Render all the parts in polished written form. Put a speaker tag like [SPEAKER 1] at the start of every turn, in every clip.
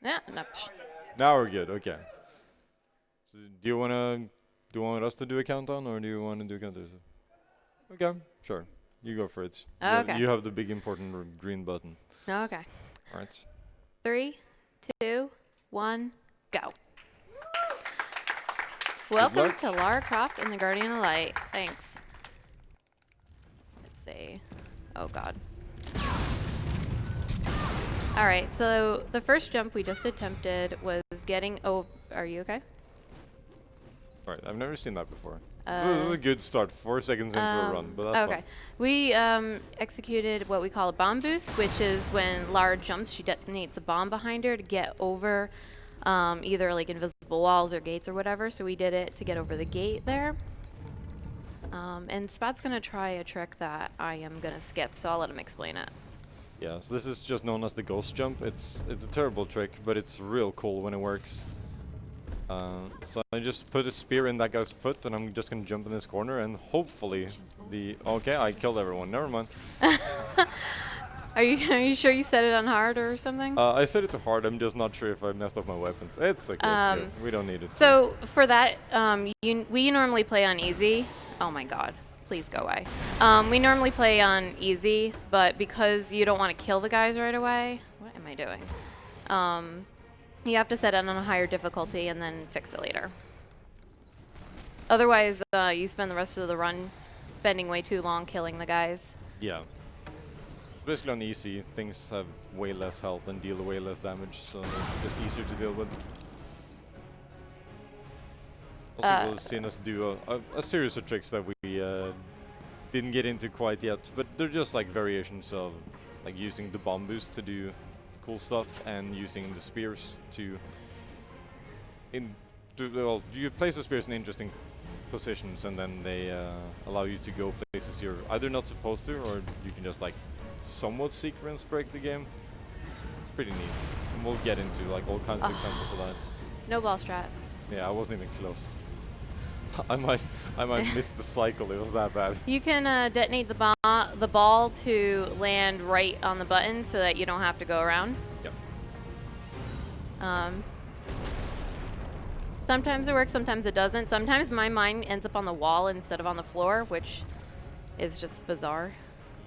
[SPEAKER 1] Yeah, no.
[SPEAKER 2] Now we're good. Okay. So do you want us to do a countdown, or do you want to do a countdown? Okay, sure. You go for it.
[SPEAKER 1] Okay.
[SPEAKER 2] You have the big important green button.
[SPEAKER 1] Okay.
[SPEAKER 2] All right.
[SPEAKER 1] 3, 2, 1, go. Welcome to Lara Croft and the Guardian of Light. Thanks. Let's see. Oh god. Alright, so the first jump we just attempted was getting... Oh, are you okay?
[SPEAKER 2] Alright, I've never seen that before. So this is a good start, 4 seconds into a run, but that's fine.
[SPEAKER 1] We executed what we call a bomb boost, which is when Lara jumps, she detonates a bomb behind her to get over either like invisible walls or gates or whatever. So we did it to get over the gate there. And Spat's going to try a trick that I am going to skip, so I'll let him explain it.
[SPEAKER 2] Yeah, so this is just known as the ghost jump. It's a terrible trick, but it's real cool when it works. So I just put a spear in that guy's foot, and I'm just gonna jump in this corner, and hopefully okay, I killed everyone. Never mind.
[SPEAKER 1] Are you sure you set it on hard or something?
[SPEAKER 2] I set it to hard. I'm just not sure if I messed up my weapons. It's okay. It's good. We don't need it.
[SPEAKER 1] So for that, we normally play on easy. Oh my god. Please go away. We normally play on easy, but because you don't want to kill the guys right away, what am I doing? You have to set it on a higher difficulty and then fix it later. Otherwise, you spend the rest of the run spending way too long killing the guys.
[SPEAKER 2] Yeah. Basically on easy, things have way less health and deal way less damage, so they're just easier to deal with. Also, we've seen us do a series of tricks that we didn't get into quite yet, but they're just like variations of like using the bomb boost to do cool stuff and using the spears to well, you place the spears in interesting positions, and then they allow you to go places you're either not supposed to, or you can just like somewhat sequence break the game. It's pretty neat, and we'll get into like all kinds of examples of that.
[SPEAKER 1] No ball strat.
[SPEAKER 2] Yeah, I wasn't even close. I might miss the cycle. It was that bad.
[SPEAKER 1] You can detonate the ball to land right on the button so that you don't have to go around.
[SPEAKER 2] Yep.
[SPEAKER 1] Sometimes it works, sometimes it doesn't. Sometimes my mine ends up on the wall instead of on the floor, which is just bizarre.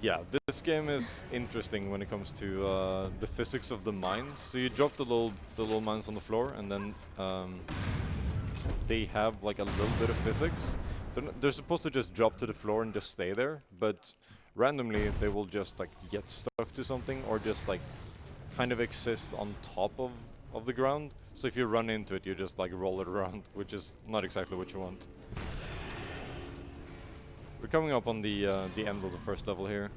[SPEAKER 2] Yeah, this game is interesting when it comes to the physics of the mines. So you drop the little mines on the floor, and then they have like a little bit of physics. They're supposed to just drop to the floor and just stay there, but randomly they will just like get stuck to something, or just like kind of exist on top of the ground. So if you run into it, you just like roll it around, which is not exactly what you want. We're coming up on the end of the first level here.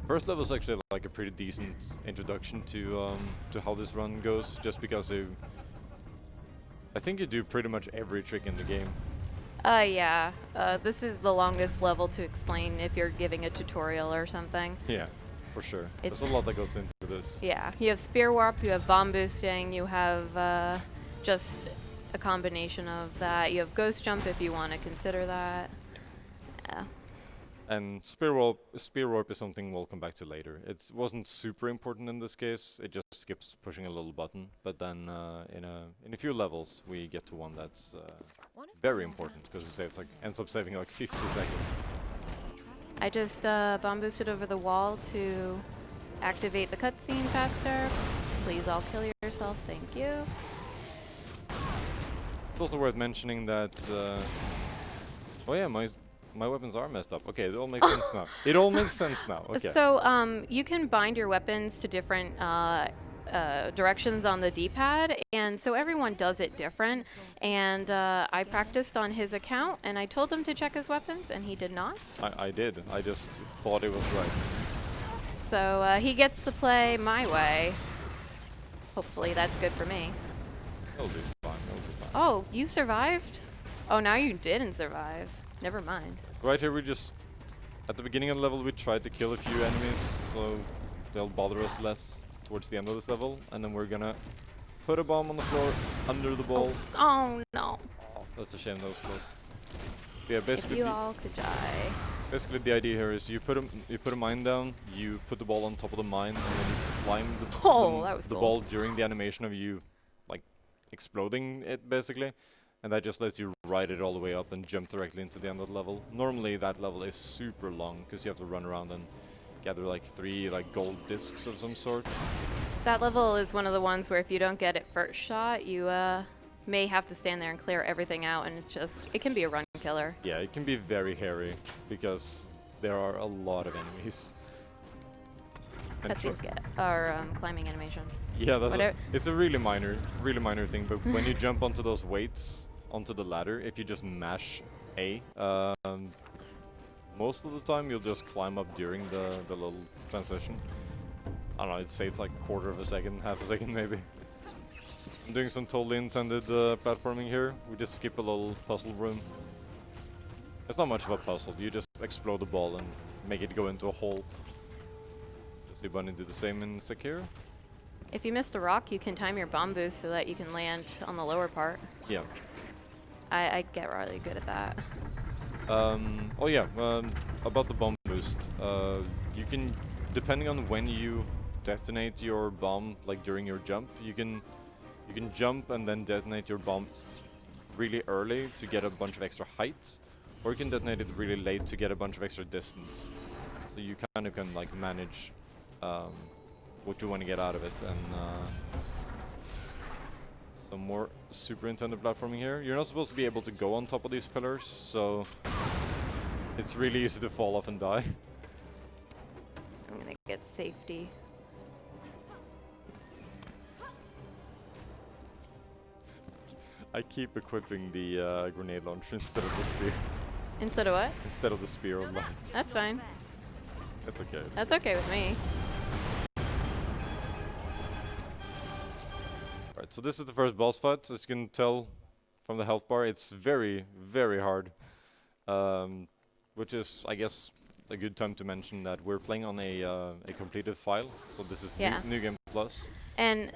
[SPEAKER 2] First level is actually like a pretty decent introduction to how this run goes, just because I think you do pretty much every trick in the game.
[SPEAKER 1] Yeah. This is the longest level to explain if you're giving a tutorial or something.
[SPEAKER 2] Yeah, for sure. There's a lot that goes into this.
[SPEAKER 1] Yeah. You have spear warp, you have bomb boosting, you have just a combination of that. You have ghost jump if you want to consider that. Yeah. And
[SPEAKER 2] spear warp is something we'll come back to later. It wasn't super important in this case. It just skips pushing a little button. But then in a few levels we get to one that's very important, because it ends up saving like 50 seconds.
[SPEAKER 1] I just bomb boosted over the wall to activate the cutscene faster. Please all kill yourself, thank you.
[SPEAKER 2] It's also worth mentioning that oh yeah, my weapons are messed up. Okay, it all makes sense now. It all makes sense now. Okay.
[SPEAKER 1] So you can bind your weapons to different directions on the D-pad, and so everyone does it different. And I practiced on his account, and I told him to check his weapons, and he did not.
[SPEAKER 2] I did. I just thought it was right.
[SPEAKER 1] So he gets to play my way. Hopefully that's good for me.
[SPEAKER 2] It'll be fine. It'll be fine.
[SPEAKER 1] Oh, you survived? Oh, now you didn't survive. Never mind.
[SPEAKER 2] Right here we just, at the beginning of the level we tried to kill a few enemies, so they'll bother us less towards the end of this level, and then we're gonna put a bomb on the floor under the ball.
[SPEAKER 1] Oh no.
[SPEAKER 2] Oh, that's a shame that was close. Yeah, basically
[SPEAKER 1] if you all could die.
[SPEAKER 2] Basically the idea here is you put a mine down, you put the ball on top of the mine, and then you climb
[SPEAKER 1] Oh, that was
[SPEAKER 2] the
[SPEAKER 1] cool.
[SPEAKER 2] ball during the animation of you, like, exploding it, basically. And that just lets you ride it all the way up and jump directly into the end of the level. Normally that level is super long, because you have to run around and gather like 3 like gold discs of some sort.
[SPEAKER 1] That level is one of the ones where if you don't get it first shot, you may have to stand there and clear everything out, and it can be a run killer.
[SPEAKER 2] Yeah, it can be very hairy, because there are a lot of enemies. And
[SPEAKER 1] Cutscenes get our climbing animation.
[SPEAKER 2] yeah, it's a really minor thing, but when you jump onto those weights, onto the ladder, if you just mash A, most of the time you'll just climb up during the little transition. I don't know, it saves like a quarter of a second, half a second maybe. I'm doing some totally intended platforming here. We just skip a little puzzle room. It's not much of a puzzle, you just explode the ball and make it go into a hole. Does the bunny do the same in Sekiro?
[SPEAKER 1] If you miss the rock, you can time your bomb boost so that you can land on the lower part.
[SPEAKER 2] Yeah.
[SPEAKER 1] I get really good at that.
[SPEAKER 2] Oh yeah, about the bomb boost. You can, depending on when you detonate your bomb, like during your jump, you can jump and then detonate your bomb really early to get a bunch of extra height, or you can detonate it really late to get a bunch of extra distance. So you kind of can like manage what you want to get out of it. And some more super intended platforming here. You're not supposed to be able to go on top of these pillars, so it's really easy to fall off and die.
[SPEAKER 1] I'm gonna get safety.
[SPEAKER 2] I keep equipping the grenade launcher instead of the spear.
[SPEAKER 1] Instead of what?
[SPEAKER 2] Instead of the spear of light.
[SPEAKER 1] That's fine.
[SPEAKER 2] It's okay.
[SPEAKER 1] That's okay with me.
[SPEAKER 2] Alright, so this is the first boss fight. As you can tell from the health bar, it's very, very hard. Which is, I guess, a good time to mention that we're playing on a completed file. So this is New Game Plus.
[SPEAKER 1] And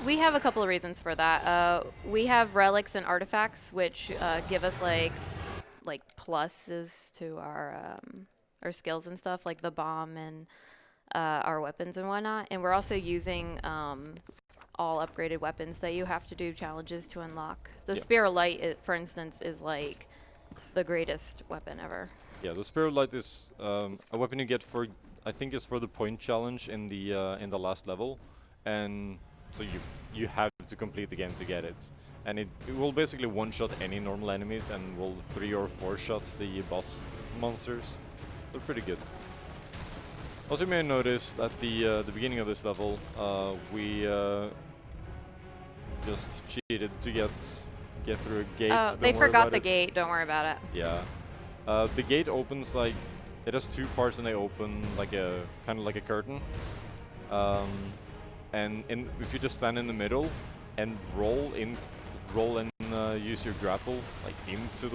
[SPEAKER 1] we have a couple of reasons for that. We have relics and artifacts, which give us like pluses to our skills and stuff, like the bomb and our weapons and whatnot. And we're also using all upgraded weapons that you have to do challenges to unlock. The Spear of Light, for instance, is like the greatest weapon ever.
[SPEAKER 2] Yeah, the Spear of Light is a weapon you get for, I think it's for the point challenge in the last level, and so you have to complete the game to get it. And it will basically one-shot any normal enemies and will 3 or 4-shot the boss monsters. They're pretty good. Also, you may have noticed at the beginning of this level, we just cheated to get through a gate.
[SPEAKER 1] Oh, they forgot the gate. Don't worry about it.
[SPEAKER 2] Yeah. The gate opens like, it has 2 parts and they open like a kind of like a curtain. And if you just stand in the middle and roll and use your grapple like into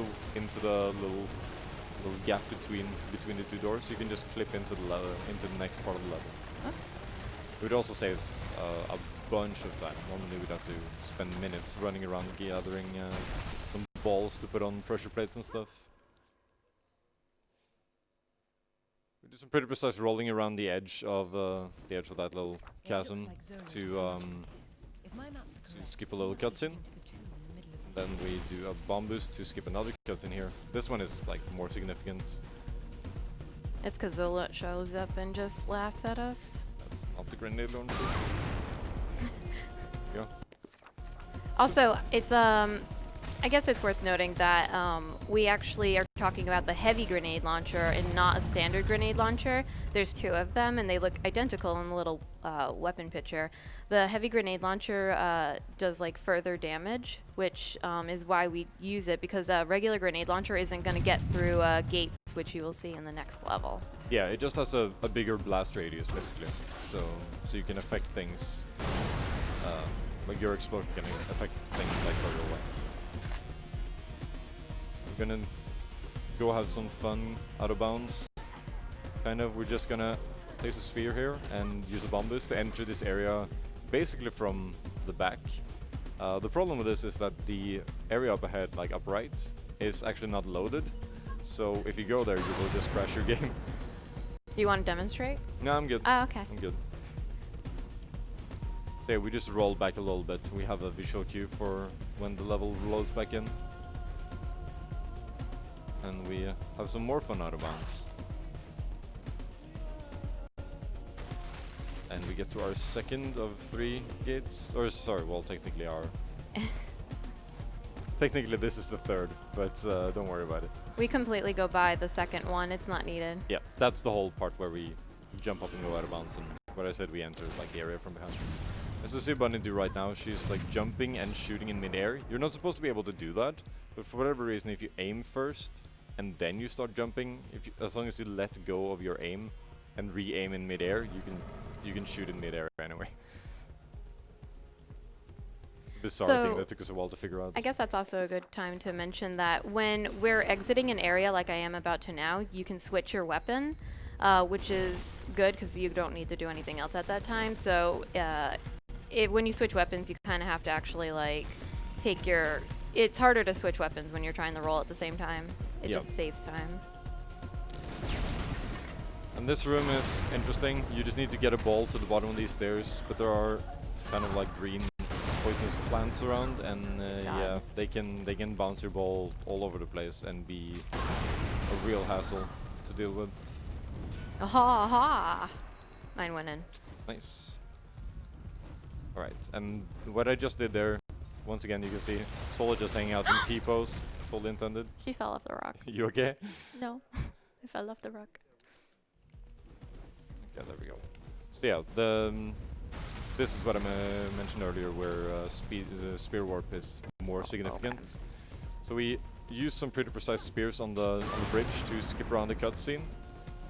[SPEAKER 2] the little gap between the 2 doors, you can just clip into the next part of the level.
[SPEAKER 1] Oops.
[SPEAKER 2] It also saves a bunch of time. Normally we'd have to spend minutes running around gathering some balls to put on pressure plates and stuff. We do some pretty precise rolling around the edge of that little chasm to skip a little cutscene. Then we do a bomb boost to skip another cutscene here. This one is like more significant.
[SPEAKER 1] It's because Zola shows up and just laughs at us.
[SPEAKER 2] That's not the grenade launcher. Yeah.
[SPEAKER 1] Also, it's I guess it's worth noting that we actually are talking about the heavy grenade launcher and not a standard grenade launcher. There's 2 of them, and they look identical in the little weapon picture. The heavy grenade launcher does like further damage, which is why we use it, because a regular grenade launcher isn't going to get through gates, which you will see in the next level.
[SPEAKER 2] Yeah, it just has a bigger blast radius, basically. So you can affect things, like your explosion can affect things like further away. We're gonna go have some fun out of bounds. Kind of, we're just gonna place a sphere here and use a bomb boost to enter this area basically from the back. The problem with this is that the area up ahead, like up right, is actually not loaded. So if you go there, you will just crash your game.
[SPEAKER 1] Do you want to demonstrate?
[SPEAKER 2] No, I'm good.
[SPEAKER 1] Oh, okay.
[SPEAKER 2] I'm good. So yeah, we just roll back a little bit. We have a visual cue for when the level loads back in. And we have some more fun out of bounds. And we get to our second of 3 gates. Or sorry, well, technically our... technically this is the third, but don't worry about it.
[SPEAKER 1] We completely go by the second one. It's not needed.
[SPEAKER 2] Yeah, that's the whole part where we jump up and go out of bounds, and what I said, we enter like the area from behind. As you see Bunny do right now, she's like jumping and shooting in midair. You're not supposed to be able to do that, but for whatever reason, if you aim first and then you start jumping, as long as you let go of your aim and re-aim in midair, you can shoot in midair anyway. It's a bizarre thing that took us a while to figure out.
[SPEAKER 1] I guess that's also a good time to mention that when we're exiting an area like I am about to now, you can switch your weapon, which is good because you don't need to do anything else at that time. So when you switch weapons, you kind of have to actually like take your... It's harder to switch weapons when you're trying to roll at the same time. It just saves time.
[SPEAKER 2] And this room is interesting. You just need to get a ball to the bottom of these stairs, but there are kind of like green poisonous plants around, and yeah, they can bounce your ball all over the place and be a real hassle to deal with.
[SPEAKER 1] Aha, aha! Mine went in.
[SPEAKER 2] Nice. Alright, and what I just did there, once again you can see Sola just hanging out in T-pose, totally intended.
[SPEAKER 1] She fell off the rock.
[SPEAKER 2] You okay?
[SPEAKER 1] No, I fell off the rock.
[SPEAKER 2] Yeah, there we go. So yeah, this is what I mentioned earlier, where spear warp is more significant. So we use some pretty precise spears on the bridge to skip around the cutscene.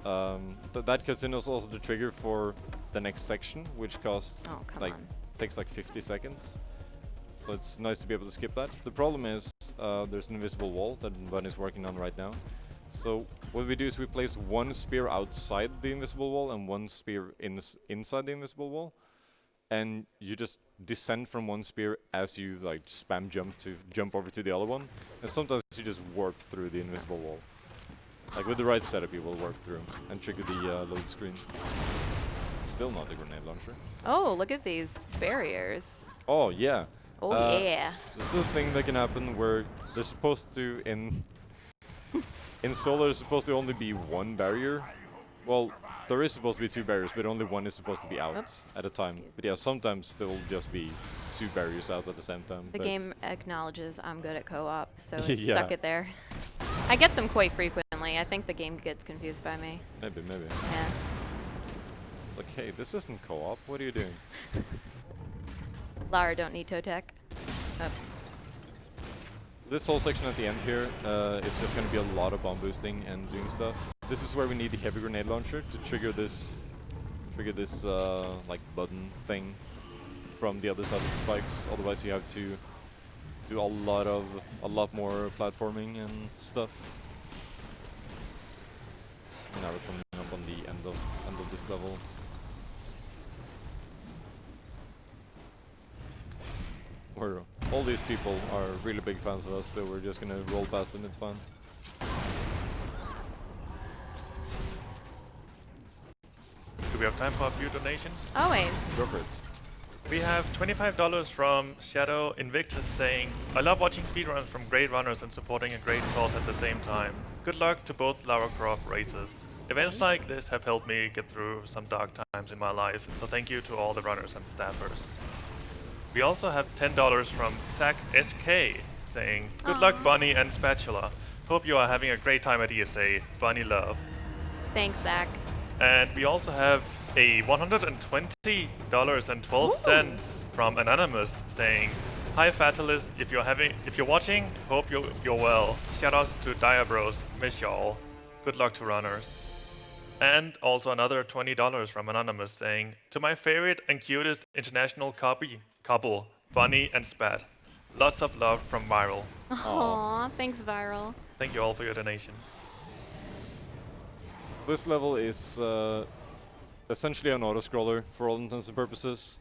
[SPEAKER 2] That cutscene is also the trigger for the next section, which costs takes like 50 seconds. So it's nice to be able to skip that. The problem is there's an invisible wall that Bunny's working on right now. So what we do is we place one spear outside the invisible wall and one spear inside the invisible wall, and you just descend from one spear as you like spam jump to jump over to the other one, and sometimes you just warp through the invisible wall. Like with the right setup, you will warp through and trigger the load screen. Still not a grenade launcher.
[SPEAKER 1] Oh, look at these barriers.
[SPEAKER 2] Oh yeah.
[SPEAKER 1] Oh yeah.
[SPEAKER 2] This is a thing that can happen where they're supposed to in Solar, there's supposed to only be one barrier. Well, there is supposed to be 2 barriers, but only one is supposed to be out at a time. But yeah, sometimes there will just be 2 barriers out at the same time.
[SPEAKER 1] The game acknowledges I'm good at co-op, so it
[SPEAKER 2] yeah.
[SPEAKER 1] stuck it there. I get them quite frequently. I think the game gets confused by me.
[SPEAKER 2] Maybe.
[SPEAKER 1] Yeah.
[SPEAKER 2] It's like, hey, this isn't co-op. What are you doing?
[SPEAKER 1] Lara don't need toe tech. Oops.
[SPEAKER 2] This whole section at the end here is just going to be a lot of bomb boosting and doing stuff. This is where we need the heavy grenade launcher to trigger this like button thing from the other side of the spikes. Otherwise, you have to do a lot more platforming and stuff. Now we're coming up on the end of this level. Where all these people are really big fans of us, but we're just gonna roll past them, it's fun.
[SPEAKER 3] Do we have time for a few donations?
[SPEAKER 1] Always.
[SPEAKER 2] Go for it.
[SPEAKER 3] We have $25 from Shadow Invictus saying, I love watching speedruns from great runners and supporting a great cause at the same time. Good luck to both Lara Croft races. Events like this have helped me get through some dark times in my life, so thank you to all the runners and staffers. We also have $10 from Zach SK saying, good luck Bunny and Spatula. Hope you are having a great time at ESA. Bunny love.
[SPEAKER 1] Thanks, Zach.
[SPEAKER 3] And we also have a $120.12 from Anonymous saying, hi Fatalis, if you're watching, hope you're well. Shoutouts to Diabros, miss y'all. Good luck to runners. And also another $20 from Anonymous saying, to my favorite and cutest international couple, Bunny and Spat. Lots of love from Viral.
[SPEAKER 1] Aww, thanks, Viral.
[SPEAKER 3] Thank you all for your donations.
[SPEAKER 2] This level is essentially an auto-scroller for all intents and purposes.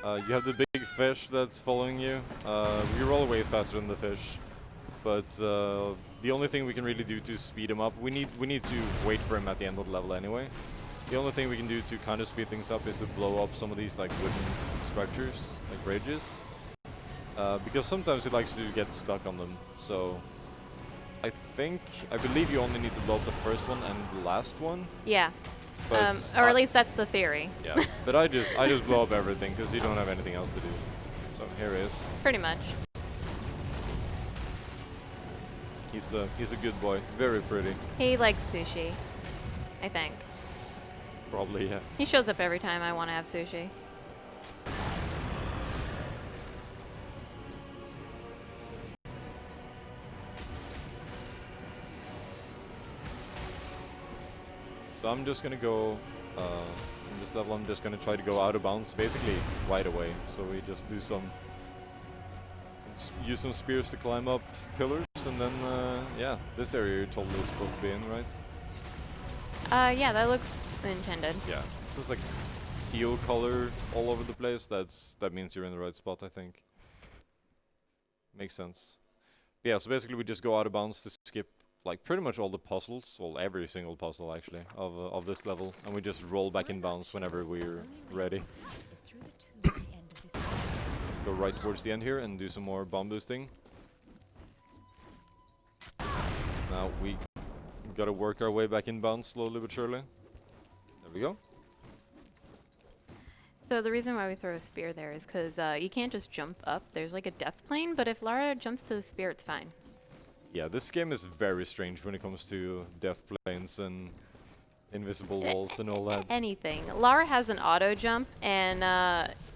[SPEAKER 2] You have the big fish that's following you. We roll way faster than the fish, but the only thing we can really do to speed him up, we need to wait for him at the end of the level anyway. The only thing we can do to kind of speed things up is to blow up some of these like wooden structures, like bridges, because sometimes it likes to get stuck on them. So I believe you only need to blow up the first one and the last one.
[SPEAKER 1] Yeah.
[SPEAKER 2] But
[SPEAKER 1] Or at least that's the theory.
[SPEAKER 2] yeah, but I just blow up everything because you don't have anything else to do. So here he is.
[SPEAKER 1] Pretty much.
[SPEAKER 2] He's a good boy. Very pretty.
[SPEAKER 1] He likes sushi, I think.
[SPEAKER 2] Probably, yeah.
[SPEAKER 1] He shows up every time I want to have sushi.
[SPEAKER 2] So I'm just gonna go, in this level I'm just gonna try to go out of bounds basically right away. So we just do use some spears to climb up pillars, and then, yeah, this area you're totally supposed to be in, right?
[SPEAKER 1] Yeah, that looks intended.
[SPEAKER 2] Yeah, so it's like teal color all over the place. That means you're in the right spot, I think. Makes sense. But yeah, so basically we just go out of bounds to skip like pretty much all the puzzles, well every single puzzle actually, of this level, and we just roll back in bounds whenever we're ready. Go right towards the end here and do some more bomb boosting. Now we gotta work our way back in bounds slowly but surely. There we go.
[SPEAKER 1] So the reason why we throw a spear there is because you can't just jump up. There's like a death plane, but if Lara jumps to the spear, it's fine.
[SPEAKER 2] Yeah, this game is very strange when it comes to death planes and invisible walls and all that.
[SPEAKER 1] Anything. Lara has an auto jump, and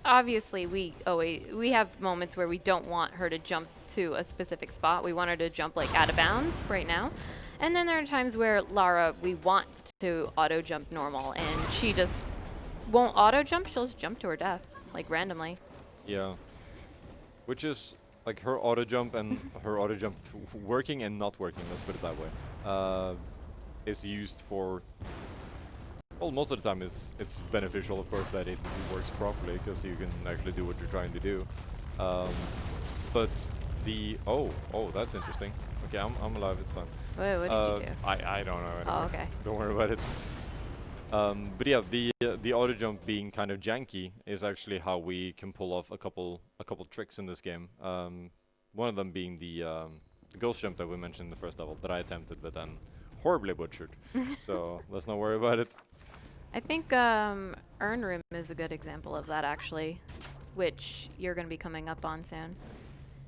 [SPEAKER 1] obviously we have moments where we don't want her to jump to a specific spot. We want her to jump like out of bounds right now. And then there are times where Lara, we want to auto jump normal, and she just won't auto jump. She'll just jump to her death, like randomly.
[SPEAKER 2] Yeah. Which is like her auto jump and her auto jump working and not working, let's put it that way, is used for, well, most of the time it's beneficial, of course, that it works properly, because you can actually do what you're trying to do. But the, oh, that's interesting. Okay, I'm alive, it's fine.
[SPEAKER 1] Wait, what did you do?
[SPEAKER 2] I don't know anymore.
[SPEAKER 1] Oh, okay.
[SPEAKER 2] Don't worry about it. But yeah, the auto jump being kind of janky is actually how we can pull off a couple tricks in this game. One of them being the ghost jump that we mentioned in the first level that I attempted, but then horribly butchered. So let's not worry about it.
[SPEAKER 1] I think Urn Room is a good example of that, actually, which you're going to be coming up on soon.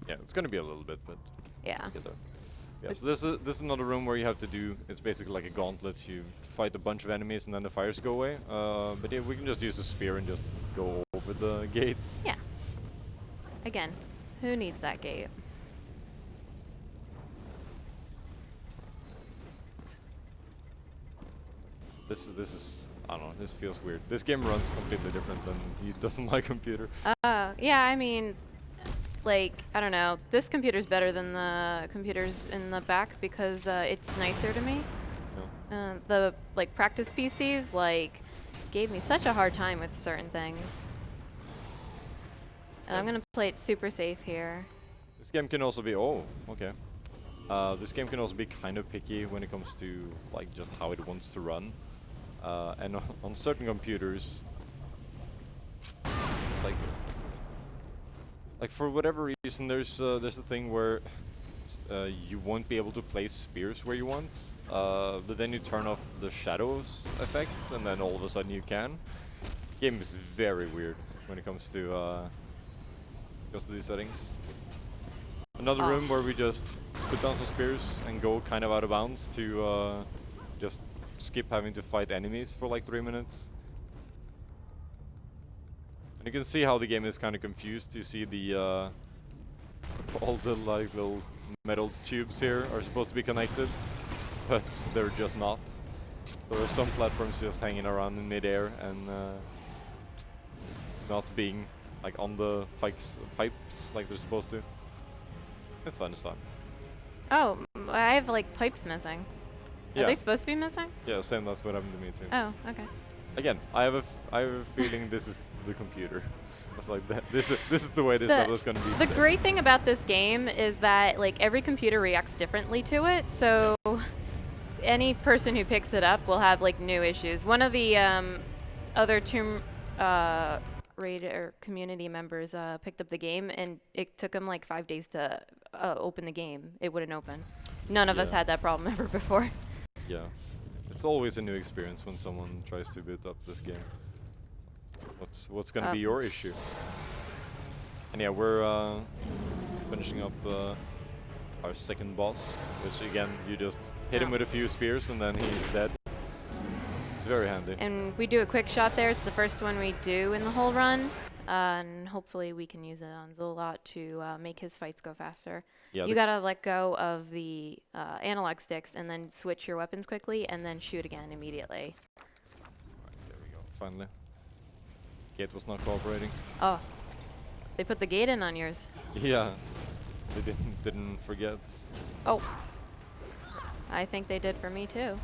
[SPEAKER 2] Yeah, it's gonna be a little bit, but
[SPEAKER 1] Yeah.
[SPEAKER 2] get there. Yeah, so this is another room where you have to do, it's basically like a gauntlet. You fight a bunch of enemies and then the fires go away. But yeah, we can just use a spear and just go over the gate.
[SPEAKER 1] Yeah. Again, who needs that gate?
[SPEAKER 2] This is I don't know, this feels weird. This game runs completely different than it does on my computer.
[SPEAKER 1] Yeah, I mean, like, I don't know. This computer's better than the computers in the back because it's nicer to me.
[SPEAKER 2] Yeah.
[SPEAKER 1] The, like, practice PCs, like, gave me such a hard time with certain things. And I'm gonna play it super safe here.
[SPEAKER 2] This game can also be, okay. This game can also be kind of picky when it comes to, like, just how it wants to run. And on certain computers, like for whatever reason, there's a thing where you won't be able to place spears where you want, but then you turn off the shadows effect, and then all of a sudden you can. Game is very weird when it comes to these settings. Another room where we just put down some spears and go kind of out of bounds to just skip having to fight enemies for like 3 minutes. And you can see how the game is kind of confused. You see the all the like little metal tubes here are supposed to be connected, but they're just not. So there's some platforms just hanging around in midair and not being like on the pipes like they're supposed to. It's fun, it's fun.
[SPEAKER 1] Oh, I have, like, pipes missing.
[SPEAKER 2] Yeah.
[SPEAKER 1] Are they supposed to be missing?
[SPEAKER 2] Yeah, same. That's what happened to me too.
[SPEAKER 1] Oh, okay.
[SPEAKER 2] Again, I have a feeling this is the computer. It's like that. This is the way this level is gonna be.
[SPEAKER 1] The great thing about this game is that, like, every computer reacts differently to it. So any person who picks it up will have, like, new issues. One of the other Tomb community members picked up the game, and it took them like 5 days to open the game. It wouldn't open. None of us
[SPEAKER 2] Yeah.
[SPEAKER 1] had that problem ever before.
[SPEAKER 2] Yeah. It's always a new experience when someone tries to boot up this game. What's gonna be your issue? And yeah, we're finishing up our second boss, which again, you just hit him with a few spears and then he's dead. It's very handy.
[SPEAKER 1] And we do a quick shot there. It's the first one we do in the whole run. And hopefully we can use it on Zolot to make his fights go faster.
[SPEAKER 2] Yeah,
[SPEAKER 1] You gotta let go of the analog sticks and then switch your weapons quickly and then shoot again immediately.
[SPEAKER 2] Right, there we go. Finally. Gate was not cooperating.
[SPEAKER 1] Oh, they put the gate in on yours.
[SPEAKER 2] Yeah. They didn't forget.
[SPEAKER 1] Oh, I think they did for me too.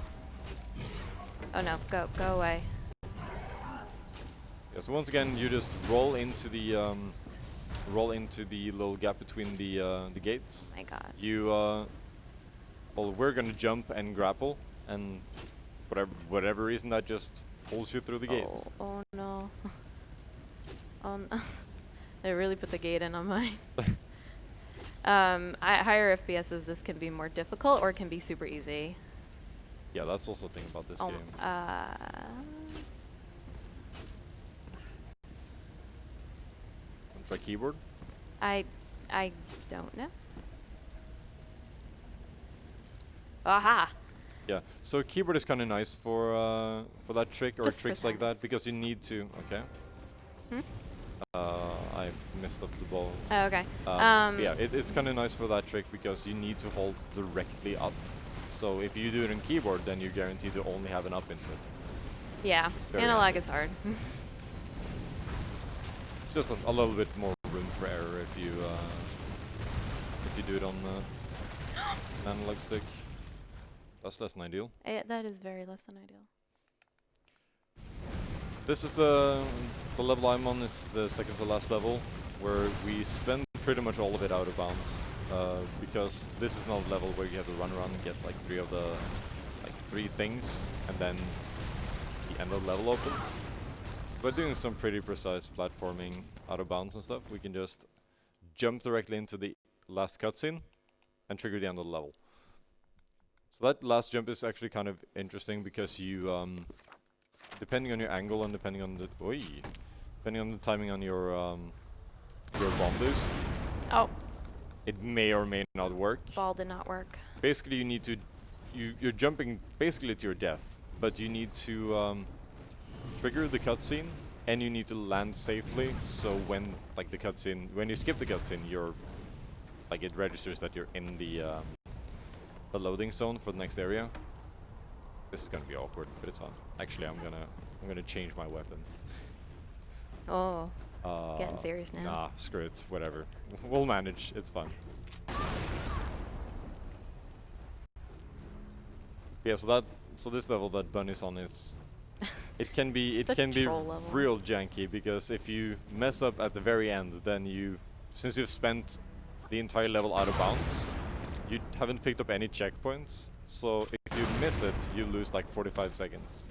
[SPEAKER 1] Oh no, go away.
[SPEAKER 2] Yeah, so once again, you just roll into the little gap between the gates.
[SPEAKER 1] My God.
[SPEAKER 2] You well, we're gonna jump and grapple, and whatever reason that just pulls you through the gates.
[SPEAKER 1] Oh no. Oh no. They really put the gate in on mine. At higher FPSs, this can be more difficult or it can be super easy.
[SPEAKER 2] Yeah, that's also the thing about this game. Wanna try keyboard?
[SPEAKER 1] I don't know. Aha!
[SPEAKER 2] Yeah. So keyboard is kind of nice for that trick or
[SPEAKER 1] Just for
[SPEAKER 2] tricks like
[SPEAKER 1] that.
[SPEAKER 2] that because you need to. Okay.
[SPEAKER 1] Hmm?
[SPEAKER 2] I messed up the ball.
[SPEAKER 1] Oh, okay.
[SPEAKER 2] Yeah, it's kind of nice for that trick because you need to hold directly up. So if you do it on keyboard, then you're guaranteed to only have an up input.
[SPEAKER 1] Yeah,
[SPEAKER 2] very
[SPEAKER 1] analog
[SPEAKER 2] handy.
[SPEAKER 1] is hard.
[SPEAKER 2] It's just a little bit more room for error if you do it on an analog stick. That's less than ideal.
[SPEAKER 1] That is very less than ideal.
[SPEAKER 2] This is the level I'm on. Is the second to last level, where we spend pretty much all of it out of bounds, because this is not a level where you have to run around and get like three things, and then the end of the level opens. By doing some pretty precise platforming out of bounds and stuff, we can just jump directly into the last cutscene and trigger the end of the level. So that last jump is actually kind of interesting because you, depending on your angle and depending on the timing on your bomb boost,
[SPEAKER 1] Oh,
[SPEAKER 2] it may or may not work.
[SPEAKER 1] ball did not work.
[SPEAKER 2] Basically, you need to, you're jumping basically to your death, but you need to trigger the cutscene and you need to land safely. So when like the cutscene, when you skip the cutscene, you're like it registers that you're in the loading zone for the next area. This is gonna be awkward, but it's fun. Actually, I'm gonna change my weapons.
[SPEAKER 1] Oh, getting serious now.
[SPEAKER 2] Nah, screw it. Whatever. We'll manage. It's fun. Yeah. So this level that Bunny's on is, it can be
[SPEAKER 1] It's a troll level.
[SPEAKER 2] real janky because if you mess up at the very end, then since you've spent the entire level out of bounds, you haven't picked up any checkpoints. So if you miss it, you lose like 45 seconds.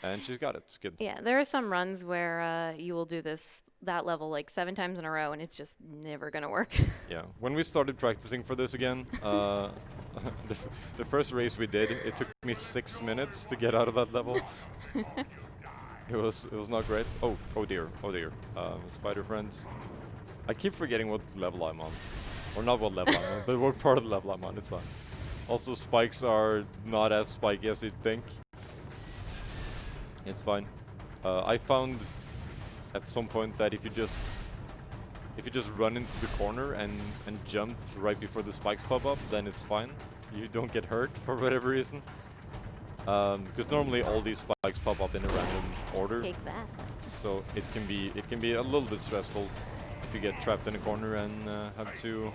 [SPEAKER 2] And she's got it. It's good.
[SPEAKER 1] Yeah, there are some runs where you will do that level like 7 times in a row, and it's just never gonna work.
[SPEAKER 2] Yeah. When we started practicing for this again, the first race we did, it took me 6 minutes to get out of that level. It was not great. Oh dear. Spider friends. I keep forgetting what level I'm on, or not what level I'm on, but what part of the level I'm on. It's fine. Also, spikes are not as spiky as you'd think. It's fine. I found at some point that if you just run into the corner and jump right before the spikes pop up, then it's fine. You don't get hurt for whatever reason. Because normally all these spikes pop up in a random order.
[SPEAKER 1] Take that.
[SPEAKER 2] So it can be a little bit stressful if you get trapped in a corner and have to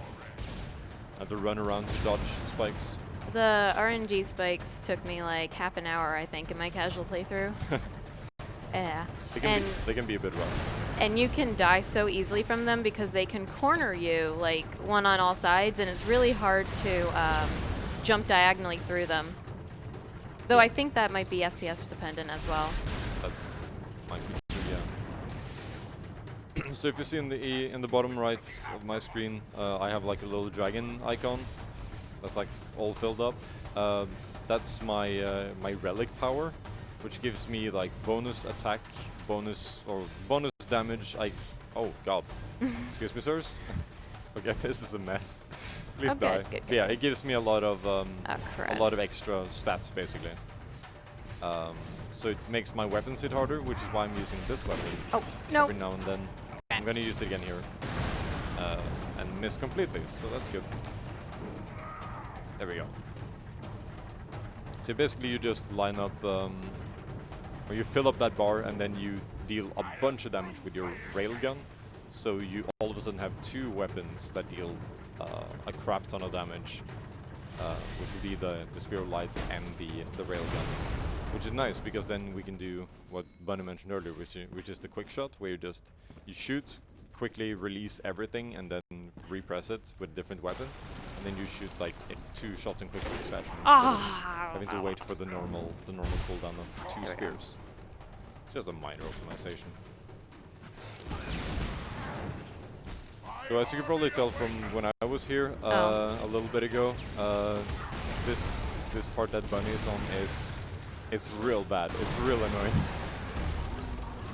[SPEAKER 2] run around to dodge spikes.
[SPEAKER 1] The RNG spikes took me like half an hour, I think, in my casual playthrough. Yeah.
[SPEAKER 2] They can be a bit rough.
[SPEAKER 1] And you can die so easily from them because they can corner you, like, one on all sides, and it's really hard to jump diagonally through them. Though I think that might be FPS dependent as well.
[SPEAKER 2] That might be true, yeah. So if you see in the bottom right of my screen, I have like a little dragon icon that's like all filled up. That's my relic power, which gives me like bonus attack, bonus damage. Oh god, excuse me, sirs. Okay, this is a mess. Please die.
[SPEAKER 1] Good,
[SPEAKER 2] Yeah, it gives me a lot of
[SPEAKER 1] crap.
[SPEAKER 2] extra stats basically. So it makes my weapons hit harder, which is why I'm using this weapon
[SPEAKER 1] Oh, no.
[SPEAKER 2] every now and then. I'm gonna use it again here, and miss completely, so that's good. There we go. So basically you just line up, or you fill up that bar and then you deal a bunch of damage with your railgun. So you all of a sudden have two weapons that deal a crap ton of damage, which would be the Spear of Light and the railgun. Which is nice because then we can do what Bunny mentioned earlier, which is the quick shot, where you shoot, quickly release everything, and then repress it with a different weapon, and then you shoot like 2 shots in quick succession instead of having to wait for the normal cooldown of 2 spears. It's just a minor optimization. So as you can probably tell from when I was here a little bit ago, this part that Bunny is on it's real bad. It's real annoying.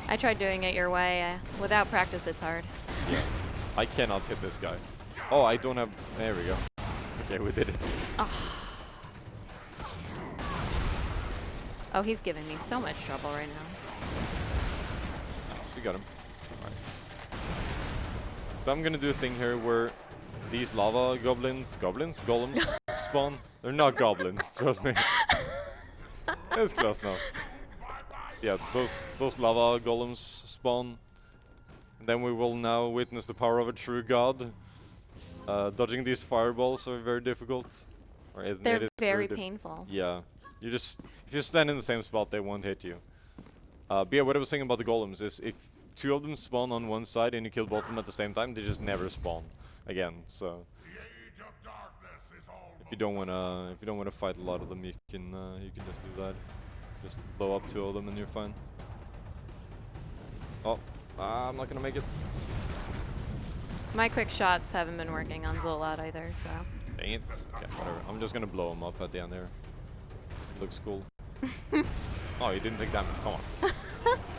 [SPEAKER 1] I tried doing it your way. Without practice, it's hard.
[SPEAKER 2] Yeah. I cannot hit this guy. Oh, I don't have... There we go. Okay, we did it.
[SPEAKER 1] Oh, he's giving me so much trouble right now.
[SPEAKER 2] Nice, you got him. Alright. So I'm gonna do a thing here where these lava golems spawn. They're not goblins, trust me. It's close now. Yeah, those lava golems spawn. And then we will now witness the power of a true god. Dodging these fireballs are very difficult.
[SPEAKER 1] They're very painful.
[SPEAKER 2] Yeah, if you stand in the same spot, they won't hit you. But yeah, what I was saying about the golems is if 2 of them spawn on one side and you kill both of them at the same time, they just never spawn again. So if you don't wanna fight a lot of them, you can just do that. Just blow up 2 of them and you're fine. Oh, I'm not gonna make it.
[SPEAKER 1] My quick shots haven't been working on Zolot either, so.
[SPEAKER 2] Dang it. Okay, whatever. I'm just gonna blow him up at the end there. It looks cool. Oh, he didn't take damage. Come on.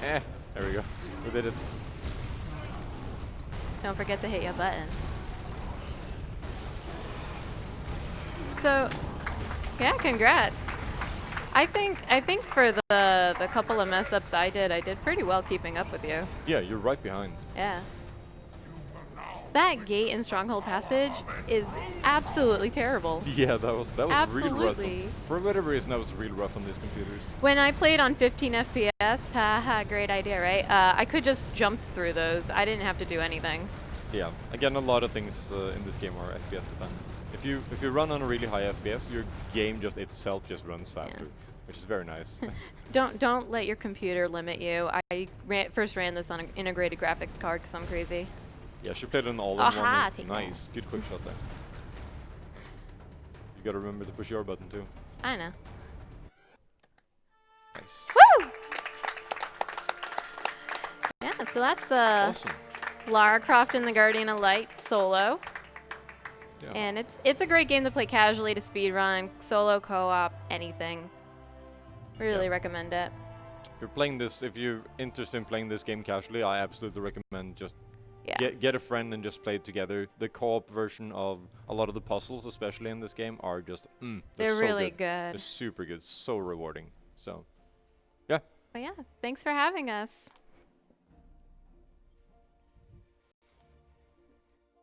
[SPEAKER 2] There we go. We did it.
[SPEAKER 1] Don't forget to hit your button. So, yeah, congrats. I think for the couple of mess ups I did pretty well keeping up with you.
[SPEAKER 2] Yeah, you're right behind.
[SPEAKER 1] Yeah. That gate in Stronghold Passage is absolutely terrible.
[SPEAKER 2] Yeah, that was really rough.
[SPEAKER 1] Absolutely.
[SPEAKER 2] For whatever reason, that was really rough on these computers.
[SPEAKER 1] When I played on 15 FPS, haha, great idea, right? I could just jump through those. I didn't have to do anything.
[SPEAKER 2] Yeah, again, a lot of things in this game are FPS dependent. If you run on a really high FPS, your game just itself just runs faster, which is very nice.
[SPEAKER 1] Don't let your computer limit you. I first ran this on an integrated graphics card because I'm crazy.
[SPEAKER 2] Yeah, she played an all-in
[SPEAKER 1] Aha,
[SPEAKER 2] one. Nice, good quick shot there. You gotta remember to push your button too.
[SPEAKER 1] I know.
[SPEAKER 2] Nice.
[SPEAKER 1] Woo! Yeah, so that's
[SPEAKER 2] Awesome.
[SPEAKER 1] Lara Croft and the Guardian of Light solo.
[SPEAKER 2] Yeah.
[SPEAKER 1] And it's a great game to play casually, to speedrun, solo, co-op, anything. Really recommend it.
[SPEAKER 2] If you're interested in playing this game casually, I absolutely recommend just get a friend and just play it together. The co-op version of a lot of the puzzles, especially in this game, are just
[SPEAKER 1] they're
[SPEAKER 2] so
[SPEAKER 1] really good.
[SPEAKER 2] They're super good, so rewarding. So, yeah.
[SPEAKER 1] But yeah, thanks for having us.